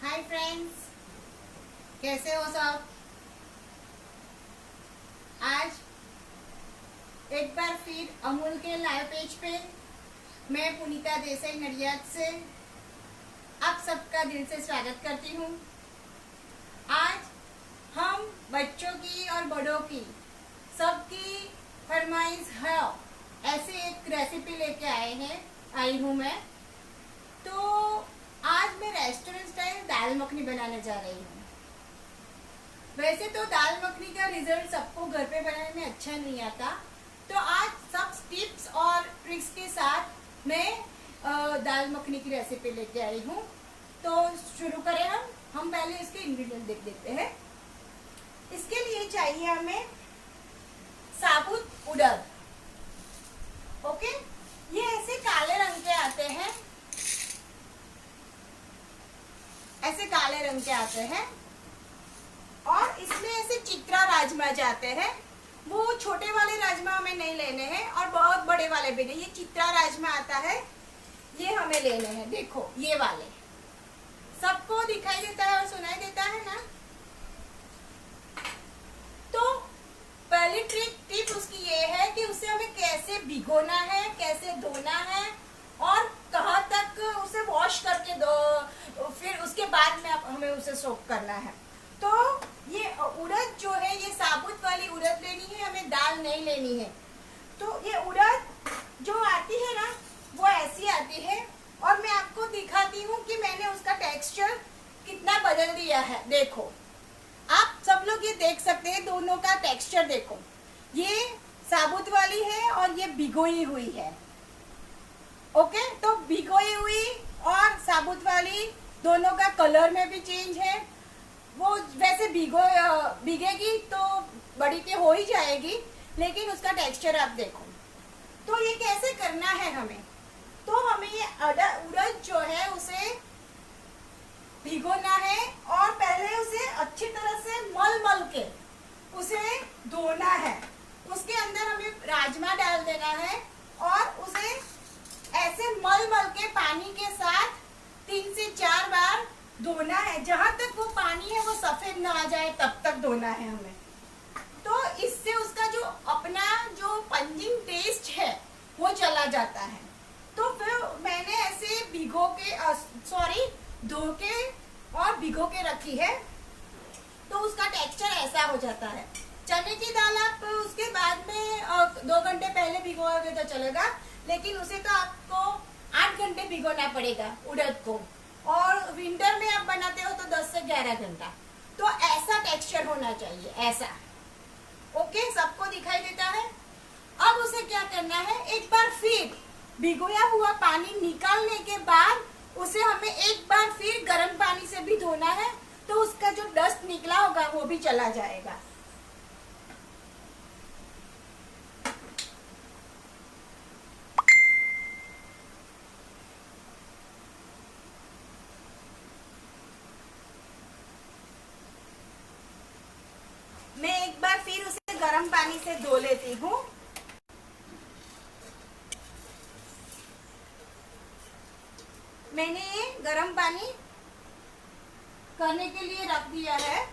Hi friends, कैसे हो सब। आज एक बार फिर अमूल के लाइव पेज पे मैं पुनीता देसाई नडियाद से आप सबका दिल से स्वागत करती हूँ। आज हम बच्चों की और बड़ों की सबकी फरमाइश है ऐसे एक रेसिपी लेके आई हूँ मैं। तो आज मैं रेस्टोरेंट स्टाइल दाल मखनी बनाने जा रही हूँ। वैसे तो दाल मखनी का रिजल्ट सबको घर पे बनाने में अच्छा नहीं आता, तो आज सब टिप्स और ट्रिक्स के साथ मैं दाल मखनी की रेसिपी लेके आई हूँ। तो शुरू करें हम पहले इसके इंग्रेडिएंट देख लेते हैं। इसके लिए चाहिए हमें साबुत उड़द। ओके, ये ऐसे काले रंग के आते हैं, ऐसे काले रंग के आते हैं और इसमें ऐसे चित्रा राजमा जाते हैं। वो छोटे वाले राजमा हमें नहीं लेने हैं और बहुत बड़े वाले भी नहीं, ये चित्रा राजमा आता है, ये हमें लेने हैं। देखो ये वाले सबको दिखाई देता है और सुनाई देता है ना। तो पहली टिप उसकी ये है कि उसे हमें कैसे भिगोना है, कैसे धोना है और कहाँ तक उसे वॉश करके दो, फिर उसके बाद में हमें उसे सोक करना है। तो ये उड़द जो है, ये साबुत वाली उड़द लेनी है, हमें दाल नहीं लेनी है। तो ये उड़द जो आती है ना, वो ऐसी आती है और मैं आपको दिखाती हूँ कि मैंने उसका टेक्सचर कितना बदल दिया है। देखो आप सब लोग ये देख सकते हैं, दोनों का टेक्सचर देखो, ये साबुत वाली है और ये भिगोई हुई है। ओके, तो भिगोई हुई और साबुत वाली दोनों का कलर में भी चेंज है। वो वैसे भीगेगी तो बड़ी के हो ही जाएगी, लेकिन उसका टेक्सचर आप देखो। तो ये कैसे करना है हमें, तो हमें ये उड़द जो है उसे भिगोना है और पहले उसे अच्छी तरह से मल के उसे धोना है। उसके अंदर हमें राजमा डाल देना है और उसे ऐसे मल के पानी के साथ 3 से 4 बार धोना है। जहां तक वो पानी है वो सफेद ना आ जाए तब तक धोना है हमें। तो इससे उसका जो अपना जो पंजिंग टेस्ट है वो चला जाता है। तो फिर मैंने ऐसे धो के और भिगो के रखी है, तो उसका टेक्सचर ऐसा हो जाता है। चने की दाल आप उसके बाद में 2 घंटे पहले भिगोगे तो चलेगा, लेकिन उसे तो आपको 8 घंटे भिगोना पड़ेगा उड़द को, और विंटर में आप बनाते हो तो 10 से 11 घंटा। तो ऐसा टेक्सचर होना चाहिए, ऐसा। ओके, सबको दिखाई देता है। अब उसे क्या करना है, एक बार फिर भिगोया हुआ पानी निकालने के बाद उसे हमें एक बार फिर गर्म पानी से भी धोना है, तो उसका जो डस्ट निकला होगा वो भी चला जाएगा। मैं एक बार फिर उसे गर्म पानी से धो लेती हूँ। मैंने ये गर्म पानी करने के लिए रख दिया है।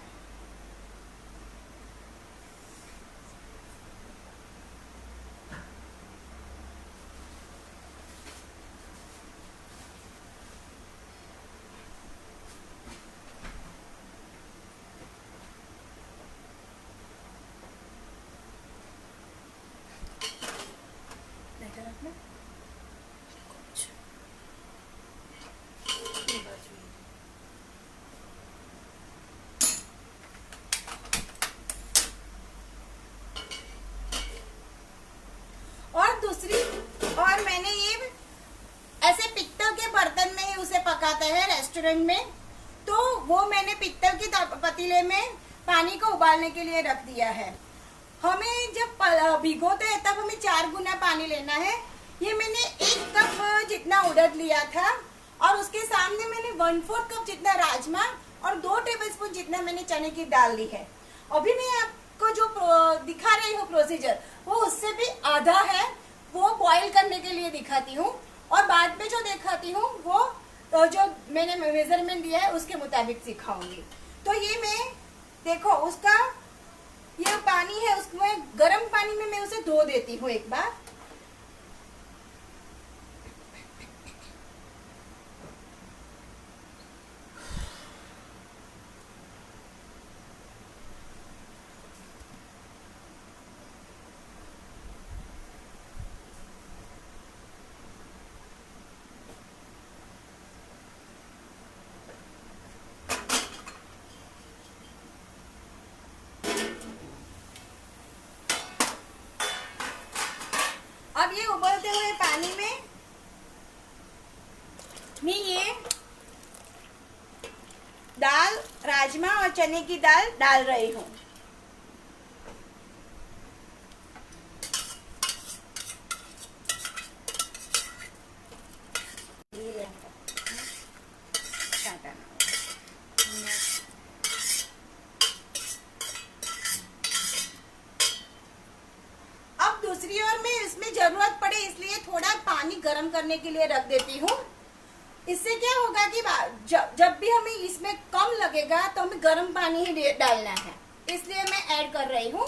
और मैंने ये ऐसे पित्तल के बर्तन में ही उसे पकाते हैं रेस्टोरेंट में, तो वो मैंने पित्तल की पतीले में पानी को उबालने के लिए रख दिया है। हमें जब भिगोते हैं तब हमें 4 गुना पानी लेना है। ये मैंने 1 कप जितना उड़द लिया था और उसके सामने मैंने 1/4 कप जितना राजमा और 2 टेबलस्पून जितना मैंने चने की दाल ली है। अभी मैं आपको जो दिखा रही हूँ प्रोसीजर, वो उससे भी आधा है, वो बॉईल करने के लिए दिखाती हूँ, और बाद में जो दिखाती हूँ वो तो जो मैंने मेजरमेंट दिया है उसके मुताबिक सिखाऊंगी। तो ये मैं देखो उसका ये पानी है, उसमें गर्म पानी में मैं उसे धो देती हूँ एक बार। अब ये उबलते हुए पानी में मैं ये दाल, राजमा और चने की दाल डाल रही हूँ। अब दूसरी ओर में इसमें जरूरत पड़े इसलिए थोड़ा पानी गर्म करने के लिए रख देती हूँ। इससे क्या होगा कि जब भी हमें इसमें कम लगेगा तो हमें गर्म पानी ही डालना है, इसलिए मैं ऐड कर रही हूँ।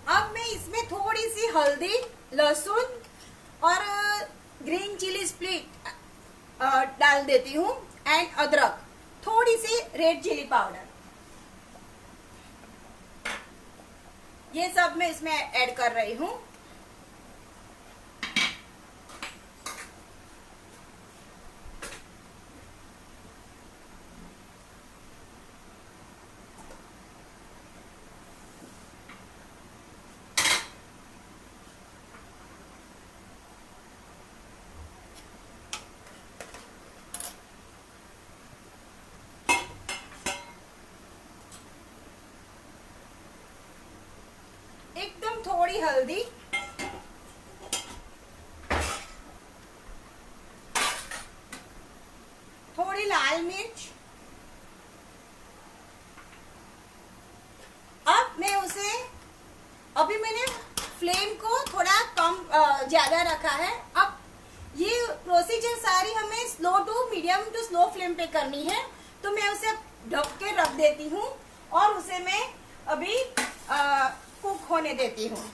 अब मैं इसमें थोड़ी सी हल्दी, लहसुन और ग्रीन चिली स्प्लिट डाल देती हूँ, एंड अदरक, थोड़ी सी रेड चिली पाउडर, ये सब मैं इसमें ऐड कर रही हूँ। एकदम थोड़ी हल्दी, थोड़ी लाल मिर्च। अब मैं उसे, अभी मैंने फ्लेम को थोड़ा कम ज्यादा रखा है। अब ये प्रोसीजर सारी हमें slow to medium to slow flame पे करनी है, तो मैं उसे ढक के रख देती हूँ और उसे मैं अभी कुक होने देती हूँ।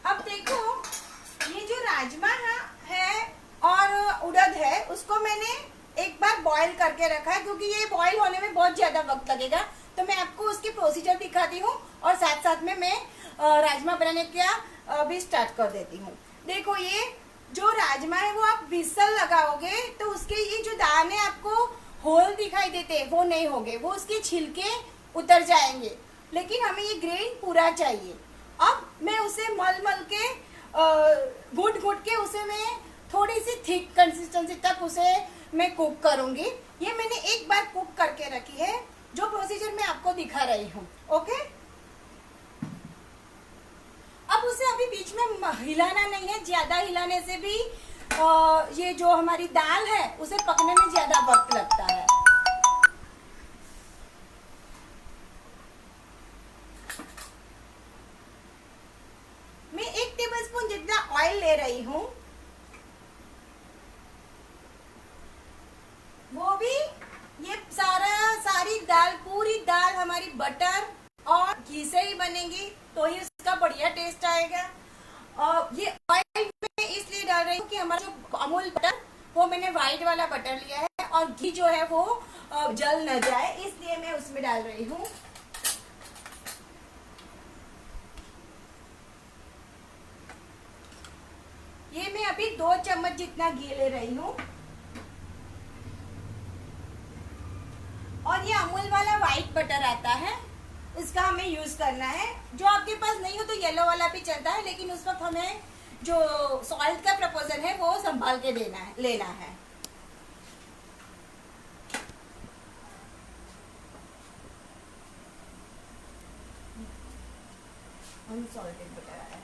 अब देखो ये जो राजमा है और उड़द है उसको मैंने एक बार बॉईल करके रखा है, क्योंकि ये बॉईल होने में बहुत ज्यादा वक्त लगेगा, तो मैं आपको उसकी प्रोसीजर दिखाती हूँ और साथ साथ में मैं राजमा बनाने का भी स्टार्ट कर देती हूँ। देखो ये जो राजमा है वो आप विसल लगाओगे तो उसके ये जो दाने आपको होल दिखाई देते हैं वो नहीं होंगे, वो उसके छिलके उतर जाएंगे, लेकिन हमें ये ग्रेन पूरा चाहिए। अब मैं उसे मल मल के घुट घुट के उसे मैं थोड़ी सी थिक कंसिस्टेंसी तक उसे मैं कुक करूंगी। ये मैंने एक बार कुक करके रखी है, जो प्रोसीजर मैं आपको दिखा रही हूँ। ओके, अब उसे अभी बीच में हिलाना नहीं है, ज्यादा हिलाने से भी ये जो हमारी दाल है उसे पकने में ज्यादा वक्त लगता है। मैं 1 टेबलस्पून जितना ऑयल ले रही हूँ। हमारी बटर और घी से ही बनेगी, तो ही उसका बढ़िया टेस्ट आएगा। और ये ऑयल में इसलिए डाल रही हूँ कि हमारा जो अमूल बटर, वो मैंने व्हाइट वाला बटर लिया है, और घी जो है वो जल न जाए, इसलिए मैं उसमें डाल रही हूँ। ये मैं अभी 2 चम्मच जितना घी ले रही हूँ। और ये अमूल वाला व्हाइट बटर आता है, इसका हमें यूज करना है। जो आपके पास नहीं हो तो येलो वाला भी चलता है, लेकिन उस वक्त हमें जो सॉल्ट का प्रपोजल है वो संभाल के लेना है। अनसॉल्टेड बटर आया है।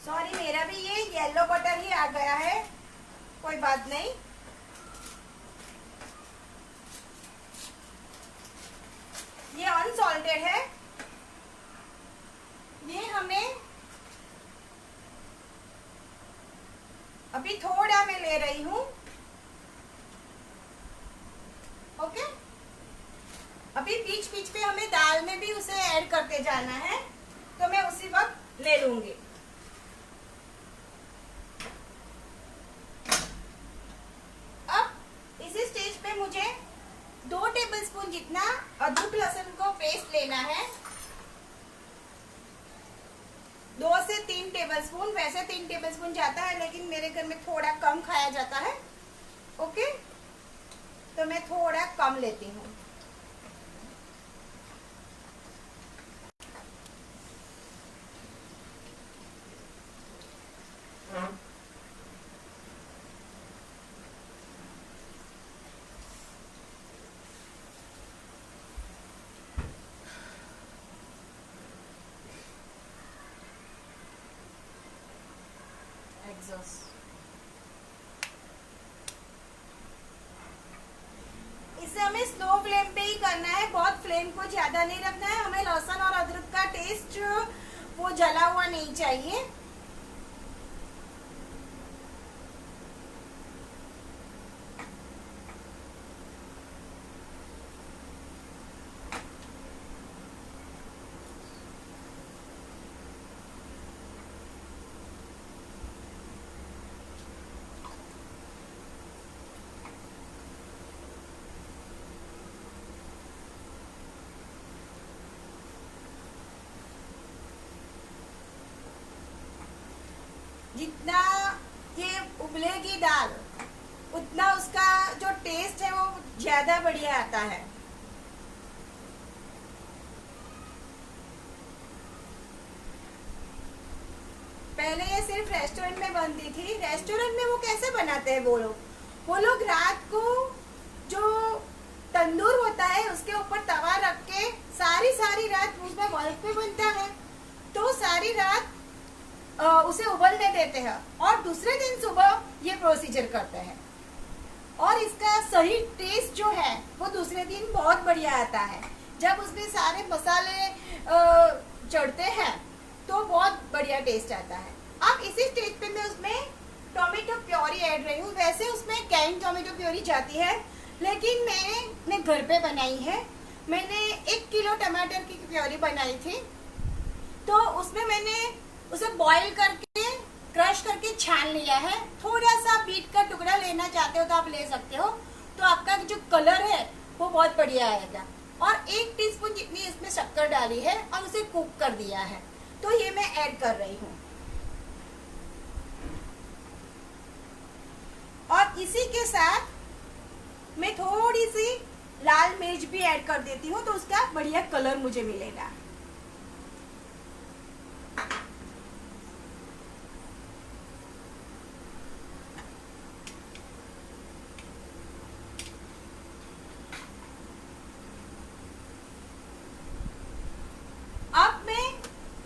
सॉरी, मेरा भी ये येलो बटर ही आ गया है, कोई बात नहीं। ये अनसॉल्टेड है। ये हमें अभी थोड़ा मैं ले रही हूं। ओके, अभी बीच बीच पे हमें दाल में भी उसे ऐड करते जाना है, तो मैं उसी वक्त ले लूंगी। मुझे 2 टेबलस्पून जितना अदरक लहसुन को पेस्ट लेना है। 2 से 3 टेबलस्पून, वैसे 3 टेबलस्पून जाता है, लेकिन मेरे घर में थोड़ा कम खाया जाता है। ओके, तो मैं थोड़ा कम लेती हूँ। इसे हमें स्लो फ्लेम पे ही करना है, बहुत फ्लेम को ज्यादा नहीं रखना है। हमें लहसुन और अदरक का टेस्ट वो जला हुआ नहीं चाहिए। जितना ये उबलेगी दाल, उतना उसका जो टेस्ट है वो ज्यादा बढ़िया आता है। पहले ये सिर्फ रेस्टोरेंट में बनती थी। रेस्टोरेंट में वो कैसे बनाते हैं वो लोग रात को जो तंदूर होता है उसके ऊपर तवा रख के सारी रात उसमें बल्ब पे बनता है, तो सारी रात उसे उबलने देते हैं, और दूसरे दिन सुबह ये प्रोसीजर करते हैं, और इसका सही टेस्ट जो है वो दूसरे दिन बहुत बढ़िया आता है। जब उसमें सारे मसाले चढ़ते हैं तो बहुत बढ़िया टेस्ट आता है। अब इसी स्टेज पे मैं उसमें टोमेटो प्योरी ऐड रही हूँ। वैसे उसमें कैन टोमेटो प्योरी जाती है, लेकिन मैंने घर पे बनाई है। मैंने 1 किलो टमाटर की प्योरी बनाई थी, तो उसमें मैंने उसे बॉईल करके क्रश करके छान लिया है। थोड़ा सा बीट का टुकड़ा लेना चाहते हो तो आप ले सकते हो, तो आपका जो कलर है वो बहुत बढ़िया आएगा। और 1 टीस्पून जितनी इसमें शक्कर डाली है और उसे कुक कर दिया है, तो ये मैं ऐड कर रही हूँ। और इसी के साथ मैं थोड़ी सी लाल मिर्च भी ऐड कर देती हूँ, तो उसका बढ़िया कलर मुझे मिलेगा।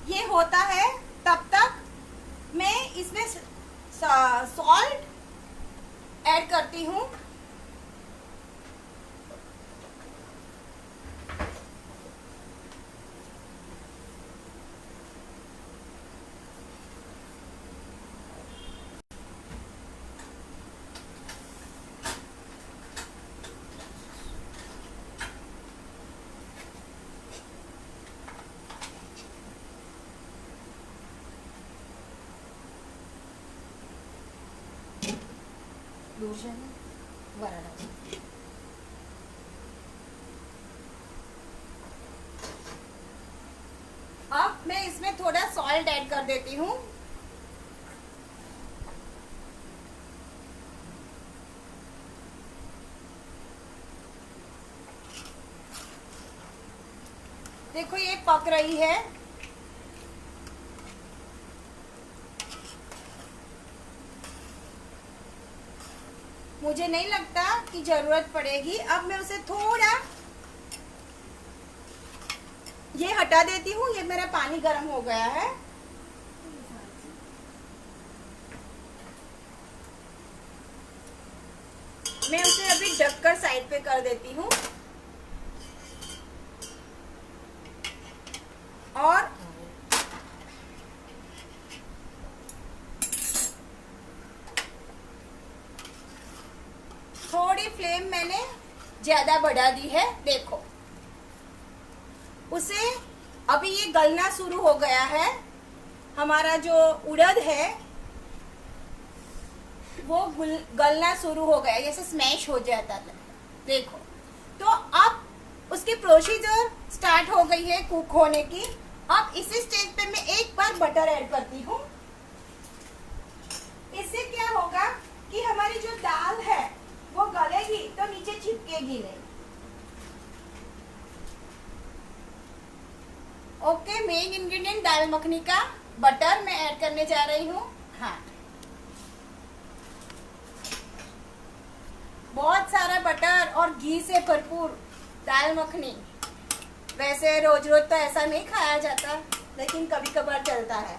ये होता है तब तक मैं इसमें सॉल्ट ऐड करती हूँ। दूर जाना वराडा। अब मैं इसमें थोड़ा सॉल्ट ऐड कर देती हूँ। देखो ये पक रही है। मुझे नहीं लगता कि जरूरत पड़ेगी। अब मैं उसे थोड़ा ये हटा देती हूँ। ये मेरा पानी गर्म हो गया है। मैं उसे अभी ढककर साइड पे कर देती हूँ और थोड़ी फ्लेम मैंने ज्यादा बढ़ा दी है। देखो उसे अभी ये गलना शुरू हो गया है। हमारा जो उड़द है वो गलना शुरू हो गया, जैसे स्मैश हो जाता था। देखो तो अब उसकी प्रोसीजर स्टार्ट हो गई है कुक होने की। अब इसी स्टेज पे मैं एक बार बटर ऐड करती हूँ। इससे क्या होगा कि हमारी जो दाल है वो गलेगी तो नीचे चिपकेगी नहीं। ओके, मेन इंग्रेडिएंट दाल मखनी का बटर मैं ऐड करने जा रही हूँ। हाँ, बहुत सारा बटर और घी से भरपूर दाल मखनी। वैसे रोज रोज तो ऐसा नहीं खाया जाता, लेकिन कभी कभार चलता है।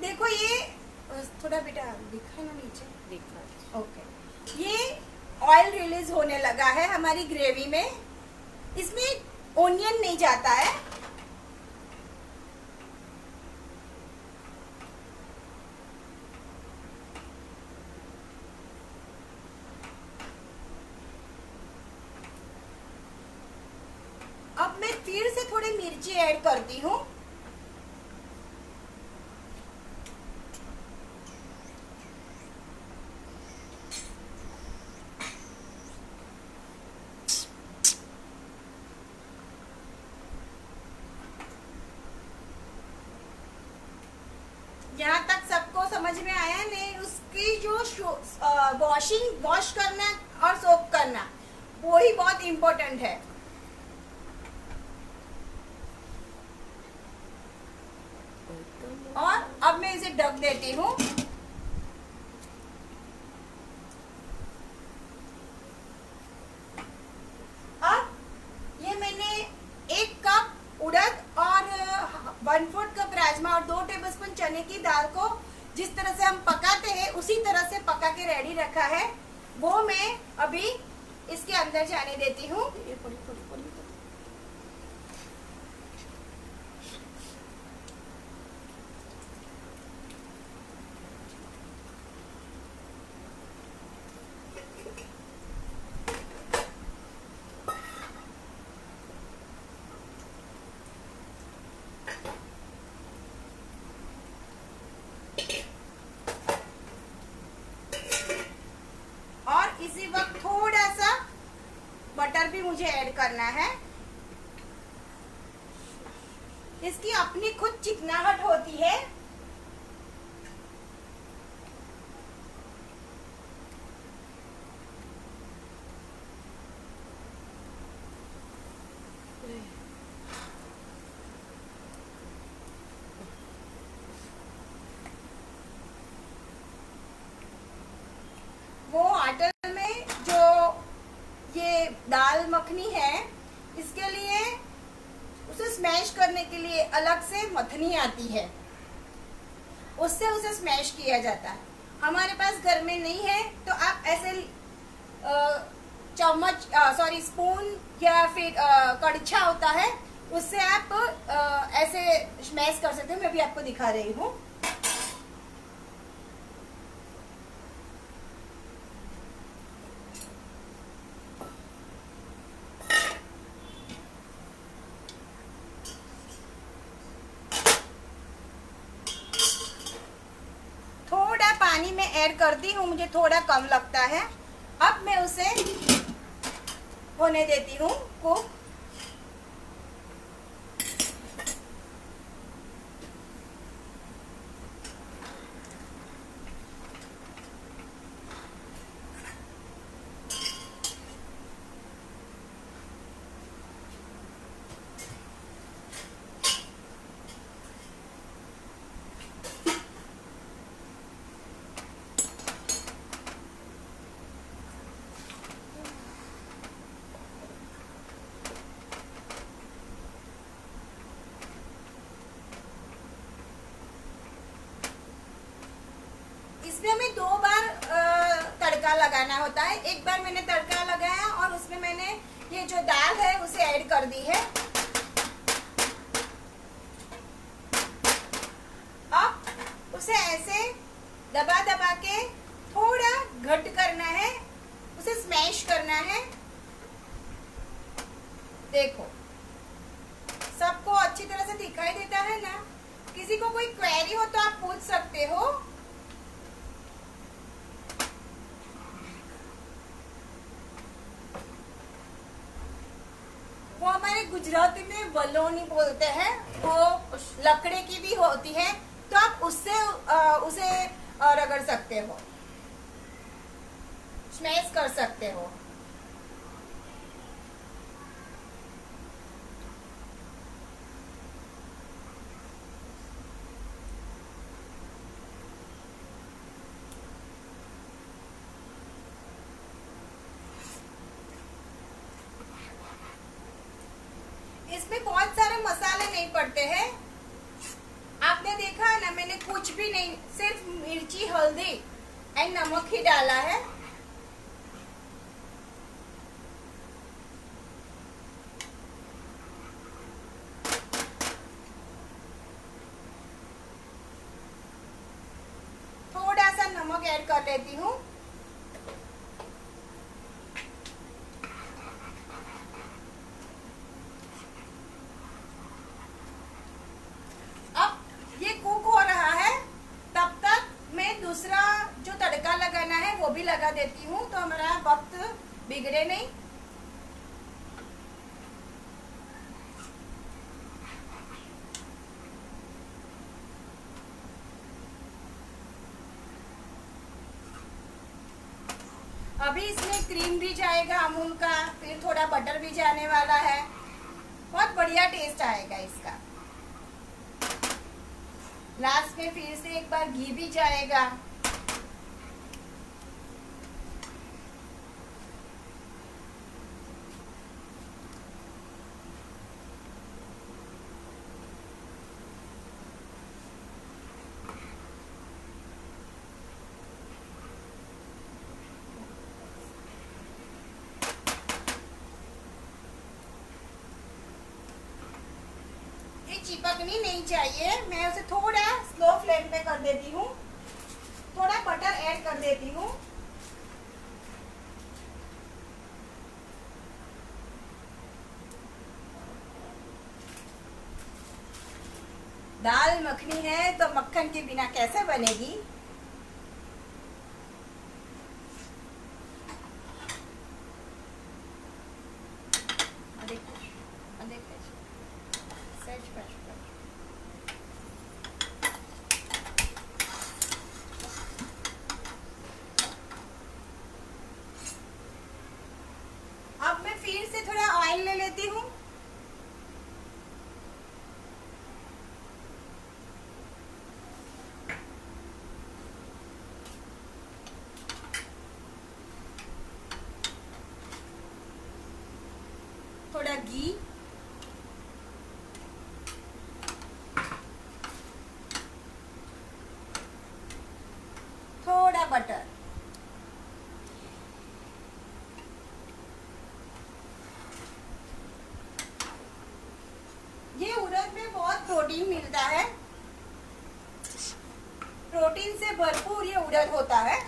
देखो ये थोड़ा बेटा दिखा ना नीचे, दिखा। ओके, ये ऑयल रिलीज होने लगा है हमारी ग्रेवी में। इसमें ओनियन नहीं जाता है। अब मैं फिर से थोड़ी मिर्ची ऐड करती हूँ। यहाँ तक सबको समझ में आया नहीं? उसकी जो वॉश करना और सोक करना वो ही बहुत इम्पोर्टेंट है। और अब मैं इसे ढक देती हूँ। अब ये मैंने 1 कप उड़द और 1/4 कप राजमा और 2 टेबलस्पून चने की दाल को जिस तरह से हम पकाते हैं उसी तरह से पका के रेडी रखा है। वो मैं अभी इसके अंदर जाने देती हूँ। इसी वक्त थोड़ा सा बटर भी मुझे ऐड करना है। इसकी अपनी खुद चिकनाहट होती है। वो आटे में जो ये दाल मखनी है, इसके लिए उसे स्मैश करने के लिए अलग से मथनी आती है, उससे उसे स्मैश किया जाता है। हमारे पास घर में नहीं है तो आप ऐसे चम्मच स्पून या फिर कड़छा होता है, उससे आप ऐसे स्मैश कर सकते हो। मैं भी आपको दिखा रही हूँ। पानी ऐड करती हूँ, मुझे थोड़ा कम लगता है। अब मैं उसे होने देती हूँ कुक। इसमें हमें 2 बार तड़का लगाना होता है। एक बार मैंने तड़का लगाया और उसमें मैंने ये जो दाल है उसे ऐड कर दी है। अब उसे ऐसे दबा दबा के थोड़ा घट करना है, उसे स्मैश करना है। देखो सबको अच्छी तरह से दिखाई देता है ना। किसी को कोई क्वेरी हो तो आप पूछ सकते हो। वो हमारे गुजराती में वलोनी बोलते हैं, वो लकड़े की भी होती है, तो आप उससे उसे रगड़ सकते हो, स्मैश कर सकते हो। इसमें बहुत सारे मसाले नहीं पड़ते हैं। आपने देखा है ना, मैंने कुछ भी नहीं, सिर्फ मिर्ची, हल्दी एंड नमक ही डाला है। थोड़ा सा नमक ऐड कर लेती हूँ। दूसरा जो तड़का लगाना है वो भी लगा देती हूँ, तो हमारा वक्त बिगड़े नहीं। अभी इसमें क्रीम भी जाएगा अमूल का, फिर थोड़ा बटर भी जाने वाला है। बहुत बढ़िया टेस्ट आएगा इसका। लास्ट में फिर से एक बार घी भी जाएगा। चिपकनी नहीं चाहिए, मैं उसे थोड़ा स्लो फ्लेम पे कर देती हूँ। थोड़ा बटर ऐड कर देती हूँ। दाल मखनी है तो मक्खन के बिना कैसे बनेगी। अब मैं फिर से थोड़ा ऑयल ले लेती हूँ। थोड़ा घी, थोड़ा बटर। ये उड़द में बहुत प्रोटीन मिलता है, प्रोटीन से भरपूर ये उड़द होता है।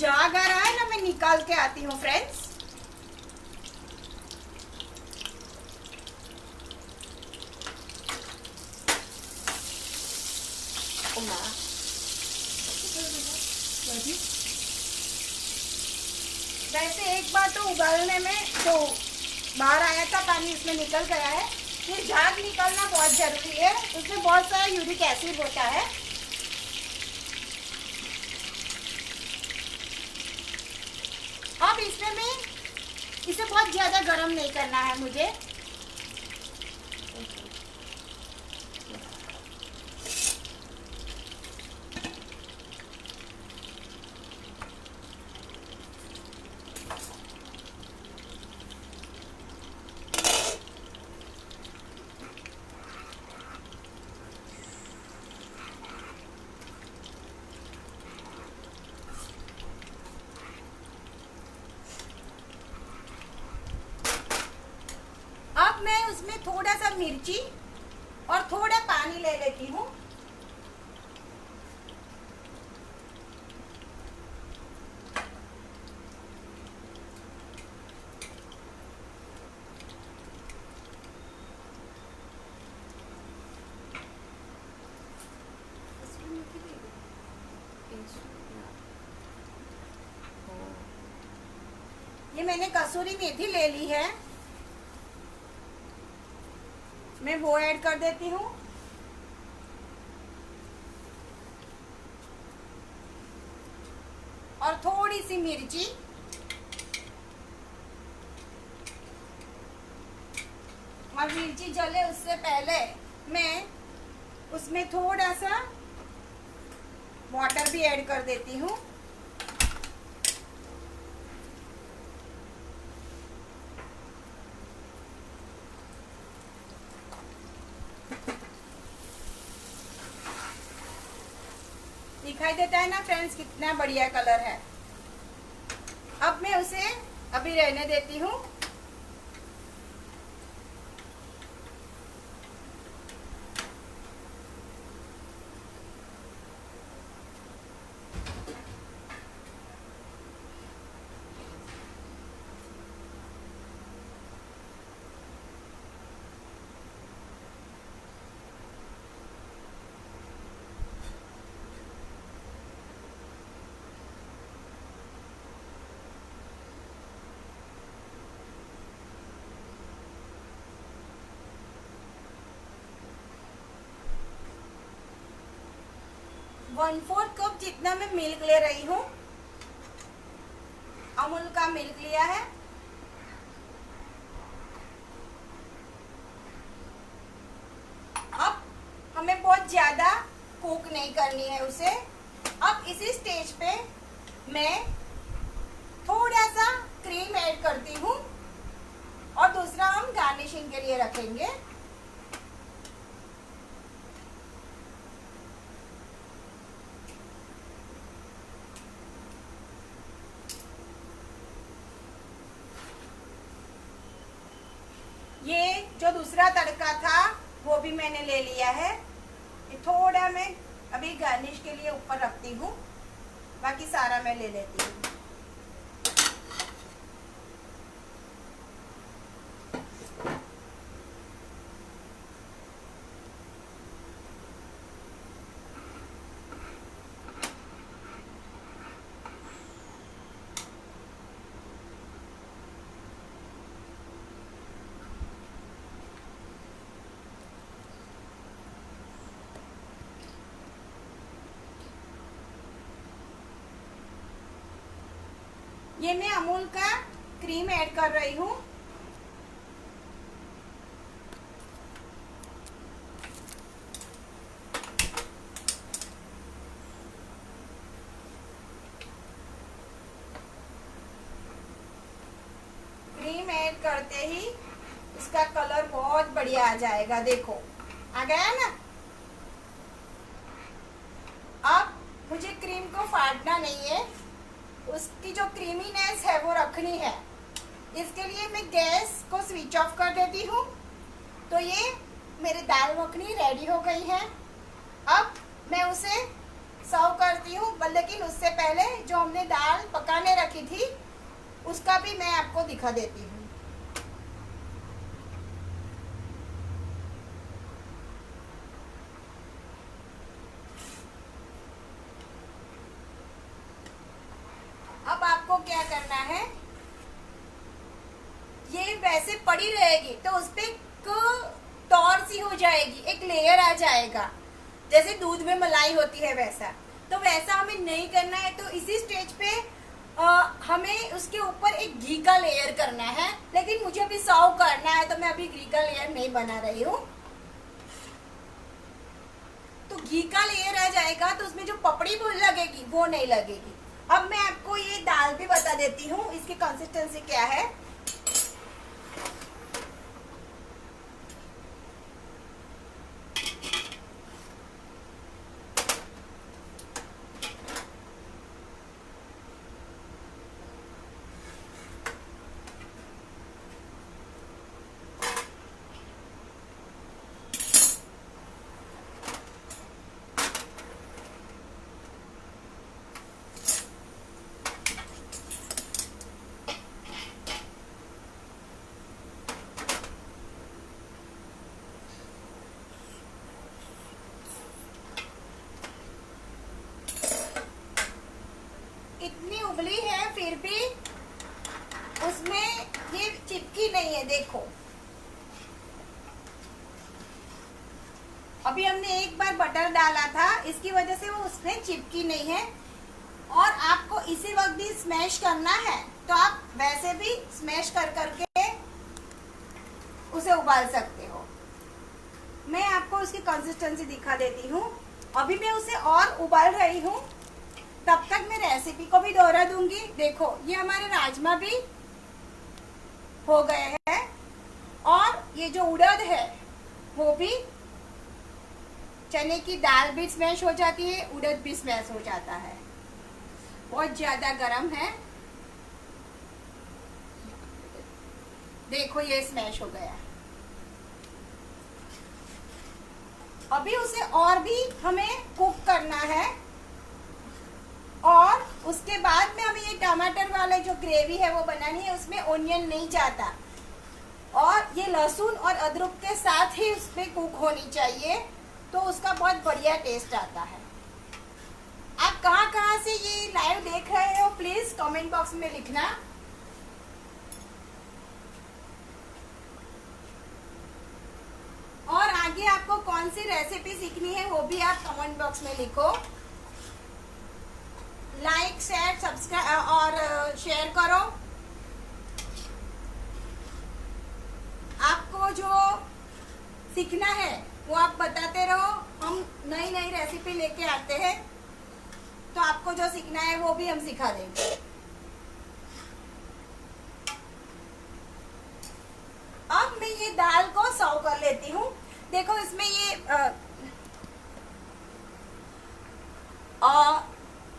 झाग आ रहा है ना, मैं निकाल के आती हूँ फ्रेंड्स। वैसे एक बार तो उबालने में तो बाहर आया था पानी, उसमें निकल गया है। ये झाग निकलना बहुत जरूरी है, उसमें बहुत सारा यूरिक एसिड होता है। अब इसमें मैं इसे बहुत ज़्यादा गर्म नहीं करना है मुझे। अब मैं उसमें थोड़ा सा मिर्ची और थोड़ा पानी ले लेती हूँ। ये मैंने कसूरी मेथी ले ली है, मैं वो ऐड कर देती हूँ। और थोड़ी सी मिर्ची, और मिर्ची जले उससे पहले मैं उसमें थोड़ा सा वाटर भी ऐड कर देती हूँ। दिखाई देता है ना फ्रेंड्स, कितना बढ़िया कलर है। अब मैं उसे अभी रहने देती हूँ। वन फोर्थ कप जितना मैं मिल्क ले रही हूँ, अमूल का मिल्क लिया है। अब हमें बहुत ज्यादा कुक नहीं करनी है उसे। अब इसी स्टेज पे मैं थोड़ा सा क्रीम ऐड करती हूँ, और दूसरा हम गार्निशिंग के लिए रखेंगे। ये जो दूसरा तड़का था वो भी मैंने ले लिया है। ये थोड़ा मैं अभी गार्निश के लिए ऊपर रखती हूँ, बाकी सारा मैं ले लेती हूँ। ये मैं अमूल का क्रीम ऐड कर रही हूँ। क्रीम ऐड करते ही इसका कलर बहुत बढ़िया आ जाएगा। देखो आ गया ना। अब मुझे क्रीम को फाड़ना नहीं है, उसकी जो क्रीमीनेस है वो रखनी है। इसके लिए मैं गैस को स्विच ऑफ कर देती हूँ। तो ये मेरी दाल मखनी रेडी हो गई है। अब मैं उसे सर्व करती हूँ, लेकिन उससे पहले जो हमने दाल पकाने रखी थी उसका भी मैं आपको दिखा देती हूँ। अब आपको क्या करना है, ये वैसे पड़ी रहेगी तो उस पे तौर सी हो जाएगी, एक लेयर आ जाएगा, जैसे दूध में मलाई होती है वैसा। तो वैसा हमें नहीं करना है, तो इसी स्टेज पे हमें उसके ऊपर एक घी का लेयर करना है, लेकिन मुझे अभी सर्व करना है तो मैं अभी घी का लेयर नहीं बना रही हूँ। तो घी का लेयर आ जाएगा तो उसमें जो पपड़ी लगेगी वो नहीं लगेगी। अब मैं आपको ये दाल भी बता देती हूँ इसकी कंसिस्टेंसी क्या है। इतनी उबली है फिर भी उसमें ये चिपकी नहीं है, देखो। अभी हमने एक बार बटर डाला था, इसकी वजह से वो उसमें चिपकी नहीं है। और आपको इसी वक्त भी स्मैश करना है तो आप वैसे भी स्मैश कर करके उसे उबाल सकते हो। मैं आपको उसकी कंसिस्टेंसी दिखा देती हूँ। अभी मैं उसे और उबाल रही हूँ, तब तक मैं रेसिपी को भी दोहरा दूंगी। देखो ये हमारे राजमा भी हो गए हैं और ये जो उड़द है वो भी, चने की दाल भी स्मैश हो जाती है, उड़द भी स्मैश हो जाता है। बहुत ज्यादा गर्म है, देखो ये स्मैश हो गया। अभी उसे और भी हमें कुक करना है और उसके बाद में हमें ये टमाटर वाला जो ग्रेवी है वो बनानी है। उसमें ओनियन नहीं जाता और ये लहसुन और अदरक के साथ ही उसमें कुक होनी चाहिए, तो उसका बहुत बढ़िया टेस्ट आता है। आप कहाँ से ये लाइव देख रहे हो प्लीज कमेंट बॉक्स में लिखना। और आगे आपको कौन सी रेसिपी सीखनी है वो भी आप कमेंट बॉक्स में लिखो। लाइक शेयर सब्सक्राइब और शेयर करो। आपको जो सीखना है वो आप बताते रहो, हम नई नई रेसिपी लेके आते हैं, तो आपको जो सीखना है वो भी हम सिखा देंगे। अब मैं ये दाल को सर्व कर लेती हूँ। देखो इसमें ये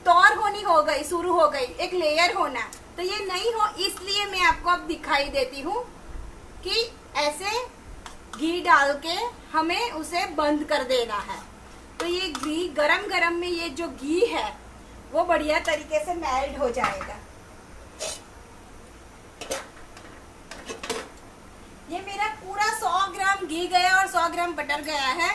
तौर होनी हो गई, शुरू हो गई, एक लेयर होना। तो ये नहीं हो इसलिए मैं आपको अब दिखाई देती हूँ कि ऐसे घी डाल के हमें उसे बंद कर देना है। तो ये घी गरम गरम में ये जो घी है वो बढ़िया तरीके से मेल्ट हो जाएगा। ये मेरा पूरा 100 ग्राम घी गया और 100 ग्राम बटर गया है।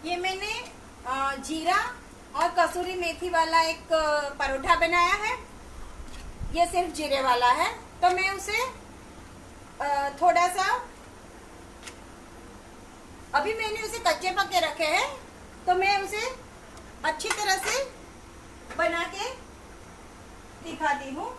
ये मैंने जीरा और कसूरी मेथी वाला एक परोठा बनाया है। ये सिर्फ जीरे वाला है, तो मैं उसे थोड़ा सा, अभी मैंने उसे कच्चे पके रखे हैं, तो मैं उसे अच्छी तरह से बना के दिखाती हूँ।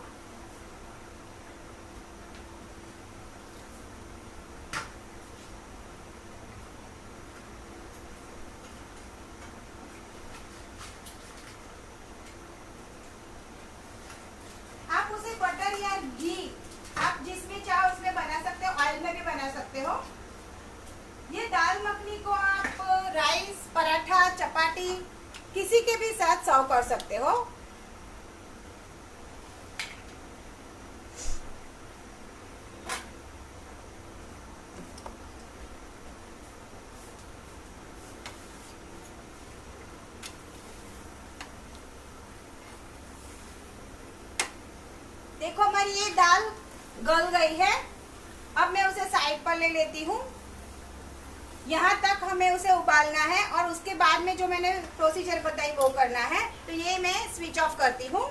आप उसे बटर या घी, आप जिसमें चाहो उसमें बना सकते हो, ऑयल में भी बना सकते हो। ये दाल मखनी को आप राइस, पराठा, चपाती किसी के भी साथ सर्व कर सकते हो। देखो हमारी ये दाल गल गई है। अब मैं उसे साइड पर ले लेती हूँ। यहाँ तक हमें उसे उबालना है और उसके बाद में जो मैंने प्रोसीजर बताई वो करना है। तो ये मैं स्विच ऑफ करती हूँ।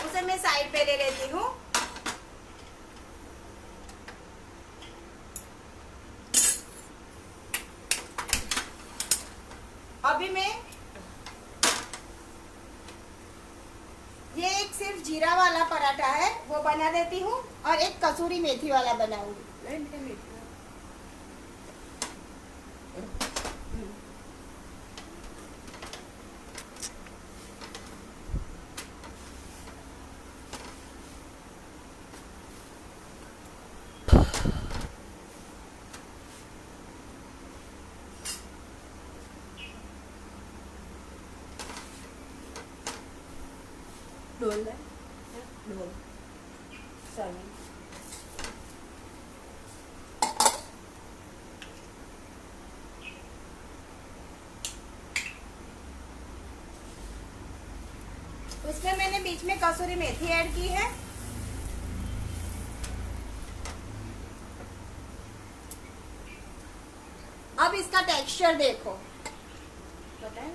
उसे मैं साइड पे ले लेती हूँ। अभी मैं ये एक सिर्फ जीरा वाला पराठा है वो बना देती हूँ और एक कसूरी मेथी वाला बनाऊंगी। ढोल ढोल सॉरी। उसमें मैंने बीच में कसूरी मेथी ऐड की है। अब इसका टेक्सचर देखो, बताएं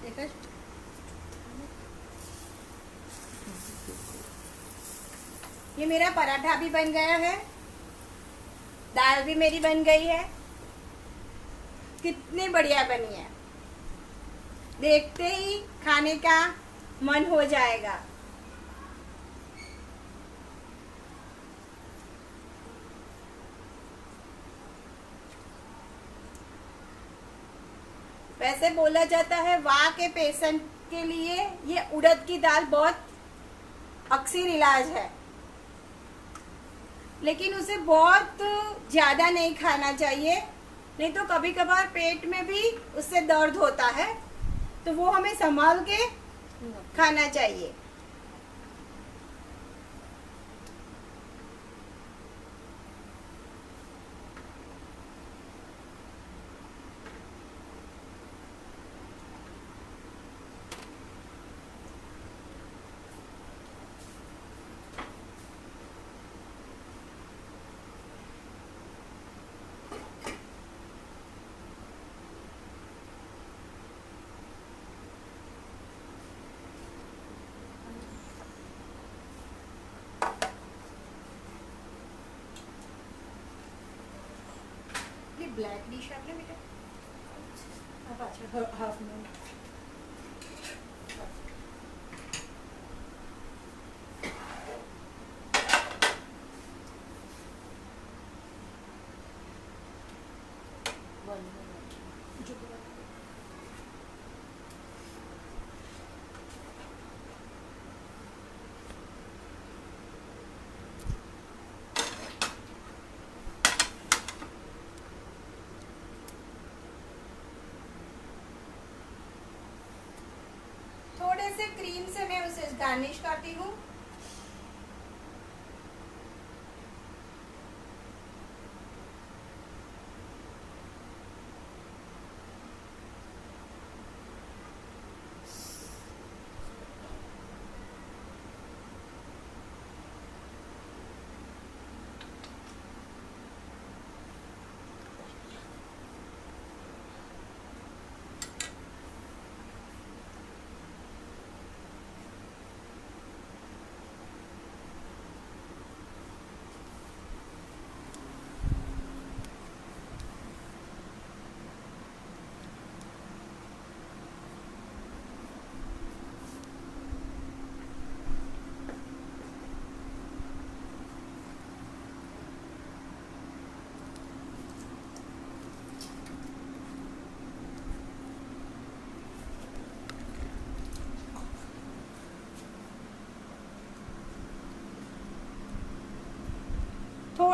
देखो। ये मेरा पराठा भी बन गया है, दाल भी मेरी बन गई है। कितनी बढ़िया बनी है, देखते ही खाने का मन हो जाएगा। वैसे बोला जाता है वाह के पेशेंट के लिए ये उड़द की दाल बहुत अक्सर इलाज है, लेकिन उसे बहुत ज्यादा नहीं खाना चाहिए, नहीं तो कभी कभार पेट में भी उससे दर्द होता है, तो वो हमें संभाल के खाना चाहिए। ब्लैक डिश आपने बेटा अब अच्छा हाफ में थोड़े से क्रीम से मैं उसे गार्निश करती हूँ।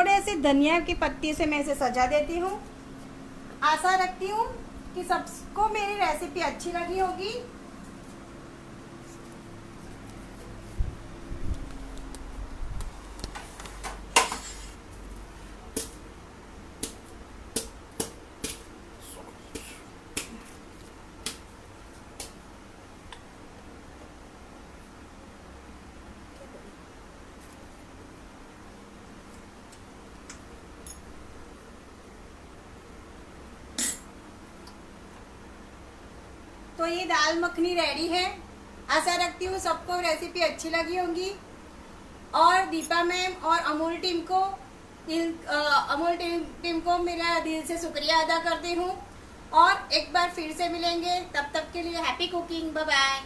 थोड़े से धनिया की पत्ती से मैं इसे सजा देती हूँ। आशा रखती हूँ कि सबको मेरी रेसिपी अच्छी लगी होगी। तो ये दाल मखनी रेडी है। आशा रखती हूँ सबको रेसिपी अच्छी लगी होगी और दीपा मैम और अमूल टीम को मेरा दिल से शुक्रिया अदा करती हूँ। और एक बार फिर से मिलेंगे, तब तक के लिए हैप्पी कुकिंग, बाय बाय।